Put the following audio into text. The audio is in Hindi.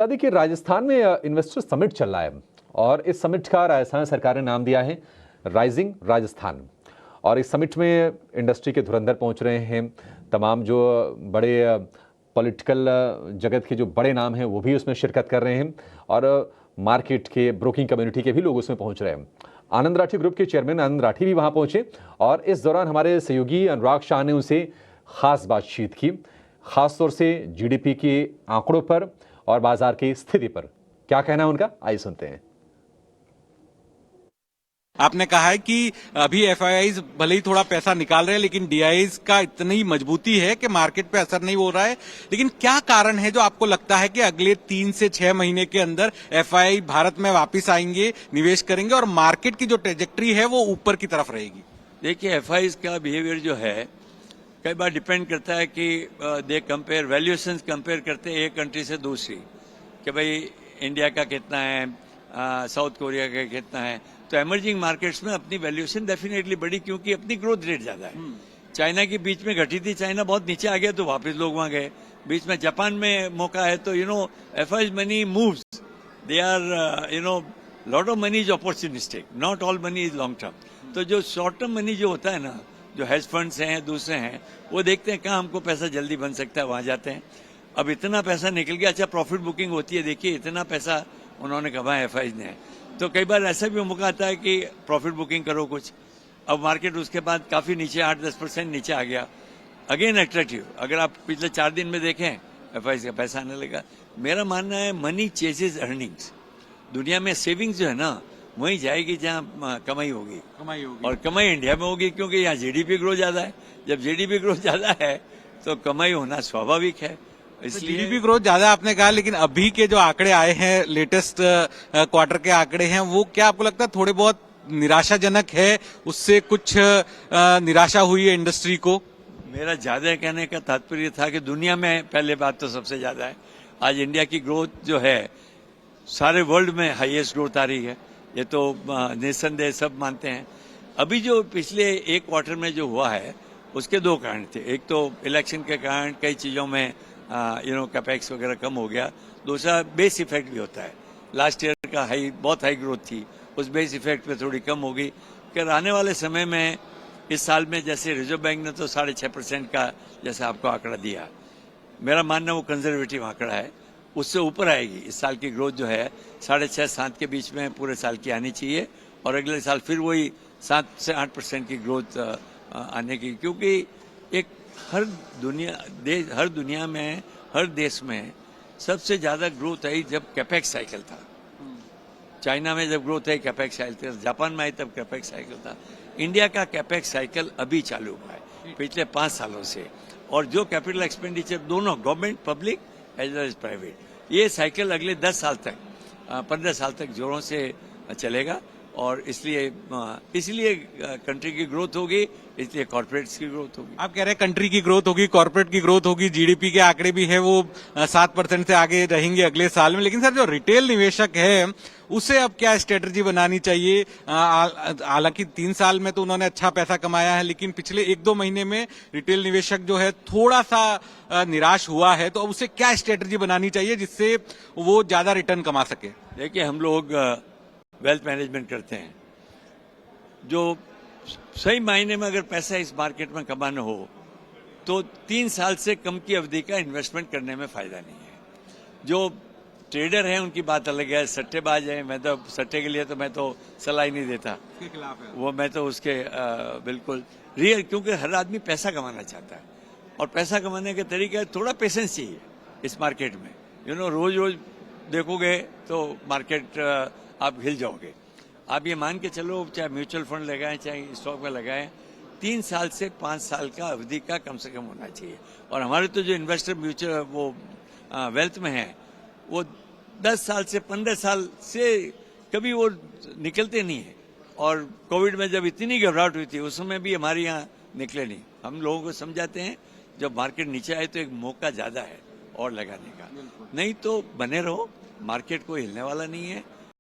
देखिए राजस्थान में इन्वेस्टर समिट चल रहा है और इस समिट का राजस्थान सरकार ने नाम दिया है राइजिंग राजस्थान। और इस समिट में इंडस्ट्री के धुरंधर पहुंच रहे हैं, तमाम जो बड़े पॉलिटिकल जगत के जो बड़े नाम हैं वो भी उसमें शिरकत कर रहे हैं और मार्केट के ब्रोकिंग कम्युनिटी के भी लोग उसमें पहुंच रहे हैं। आनंद राठी ग्रुप के चेयरमैन आनंद राठी भी वहां पहुंचे और इस दौरान हमारे सहयोगी अनुराग शाह ने उनसे खास बातचीत की, खासतौर से जीडीपी के आंकड़ों पर और बाजार की स्थिति पर। क्या कहना है उनका, आइए सुनते हैं। आपने कहा है कि अभी एफआईआईज भले ही थोड़ा पैसा निकाल रहे हैं लेकिन डीआईज का इतनी मजबूती है कि मार्केट पे असर नहीं हो रहा है, लेकिन क्या कारण है जो आपको लगता है कि अगले 3 से 6 महीने के अंदर एफआईआई भारत में वापस आएंगे, निवेश करेंगे और मार्केट की जो ट्रेजेक्ट्री है वो ऊपर की तरफ रहेगी? देखिए, एफआईआईज का बिहेवियर जो है कई बार डिपेंड करता है कि दे कंपेयर वैल्यूएशन कंपेयर करते हैं एक कंट्री से दूसरी, कि भाई इंडिया का कितना है, साउथ कोरिया का कितना है। तो एमर्जिंग मार्केट्स में अपनी वैल्यूएशन डेफिनेटली बढ़ी क्योंकि अपनी ग्रोथ रेट ज्यादा है। चाइना की बीच में घटी थी, चाइना बहुत नीचे आ गया तो वापस लोग वहां गए। बीच में जापान में मौका है तो FIIs money moves, they are lot of money is opportunistic, not all money is long term. तो जो शॉर्ट टर्म मनी जो होता है ना, जो हेज फंड्स हैं दूसरे हैं, वो देखते हैं कहाँ हमको पैसा जल्दी बन सकता है, वहां जाते हैं। अब इतना पैसा निकल गया, अच्छा प्रॉफिट बुकिंग होती है, देखिए इतना पैसा उन्होंने कमाया एफआईआईज ने। तो कई बार ऐसा भी मौका आता है कि प्रॉफिट बुकिंग करो कुछ। अब मार्केट उसके बाद काफी नीचे 8-10% नीचे आ गया, अगेन अट्रैक्टिव। अगर आप पिछले 4 दिन में देखें एफआईआईज का पैसा आने लगा। मेरा मानना है मनी चेजेस अर्निंग्स। दुनिया में सेविंग्स जो है ना वहीं जाएगी जहां कमाई होगी और कमाई इंडिया में होगी क्योंकि यहाँ जीडीपी ग्रोथ ज्यादा है। जब जीडीपी ग्रोथ ज्यादा है तो कमाई होना स्वाभाविक है। इसलिए जीडीपी ग्रोथ ज्यादा आपने कहा, लेकिन अभी के जो आंकड़े आए हैं, लेटेस्ट क्वार्टर के आंकड़े हैं, वो क्या आपको लगता है थोड़े बहुत निराशाजनक है? उससे कुछ निराशा हुई है इंडस्ट्री को? मेरा ज्यादा कहने का तात्पर्य था कि दुनिया में पहले बात तो सबसे ज्यादा है। आज इंडिया की ग्रोथ जो है सारे वर्ल्ड में हाईएस्ट ग्रोथ आ रही है, ये तो निस्संदेह सब मानते हैं। अभी जो पिछले एक क्वार्टर में जो हुआ है उसके 2 कारण थे। एक तो इलेक्शन के कारण कई चीजों में कैपेक्स वगैरह कम हो गया। दूसरा बेस इफेक्ट भी होता है। लास्ट ईयर का बहुत हाई ग्रोथ थी, उस बेस इफेक्ट पे थोड़ी कम होगी। कि आने वाले समय में इस साल में जैसे रिजर्व बैंक ने तो 6.5% का जैसे आपको आंकड़ा दिया, मेरा मानना वो कंजर्वेटिव आंकड़ा है, उससे ऊपर आएगी। इस साल की ग्रोथ जो है 6.5-7 के बीच में पूरे साल की आनी चाहिए और अगले साल फिर वही 7 से 8% की ग्रोथ आने की, क्योंकि एक हर दुनिया में हर देश में सबसे ज्यादा ग्रोथ आई जब कैपेक्स साइकिल था। चाइना में जब ग्रोथ आई कैपेक्स साइकिल, जापान में आई तब कैपेक्स साइकिल था। इंडिया का कैपेक्स साइकिल अभी चालू हुआ है पिछले 5 सालों से। और जो कैपिटल एक्सपेंडिचर दोनों government public as well as private, ये साइकिल अगले 10 साल तक 15 साल तक जोरों से चलेगा। और इसलिए कंट्री की ग्रोथ होगी, इसलिए कॉर्पोरेट्स की ग्रोथ होगी। आप कह रहे हैं कंट्री की ग्रोथ होगी, कॉर्पोरेट की ग्रोथ होगी, जीडीपी के आंकड़े भी है वो 7% से आगे रहेंगे अगले साल में, लेकिन सर जो रिटेल निवेशक है उसे अब क्या स्ट्रेटजी बनानी चाहिए? हालांकि 3 साल में तो उन्होंने अच्छा पैसा कमाया है, लेकिन पिछले 1-2 महीने में रिटेल निवेशक जो है थोड़ा सा निराश हुआ है, तो अब उसे क्या स्ट्रेटजी बनानी चाहिए जिससे वो ज्यादा रिटर्न कमा सके? देखिए, हम लोग वेल्थ मैनेजमेंट करते हैं। जो सही मायने में अगर पैसा इस मार्केट में कमाना हो तो 3 साल से कम की अवधि का इन्वेस्टमेंट करने में फायदा नहीं है। जो ट्रेडर है उनकी बात अलग है, सट्टेबाज है, मैं तो सट्टे के लिए तो मैं तो सलाह ही नहीं देता, के खिलाफ है वो। मैं तो उसके बिल्कुल रियल, क्योंकि हर आदमी पैसा कमाना चाहता है और पैसा कमाने का तरीका थोड़ा पेशेंस चाहिए इस मार्केट में। रोज रोज देखोगे तो मार्केट आप हिल जाओगे। आप ये मान के चलो, चाहे म्यूचुअल फंड लगाएं चाहे स्टॉक में लगाएं, 3 साल से 5 साल का अवधि का कम से कम होना चाहिए। और हमारे तो जो इन्वेस्टर म्यूचुअल वो वेल्थ में है वो 10 साल से 15 साल से कभी वो निकलते नहीं है। और कोविड में जब इतनी घबराहट हुई थी उस समय भी हमारे यहाँ निकले नहीं। हम लोगों को समझाते हैं जब मार्केट नीचे आए तो एक मौका ज्यादा है और लगाने का, नहीं तो बने रहो, मार्केट कोई हिलने वाला नहीं है।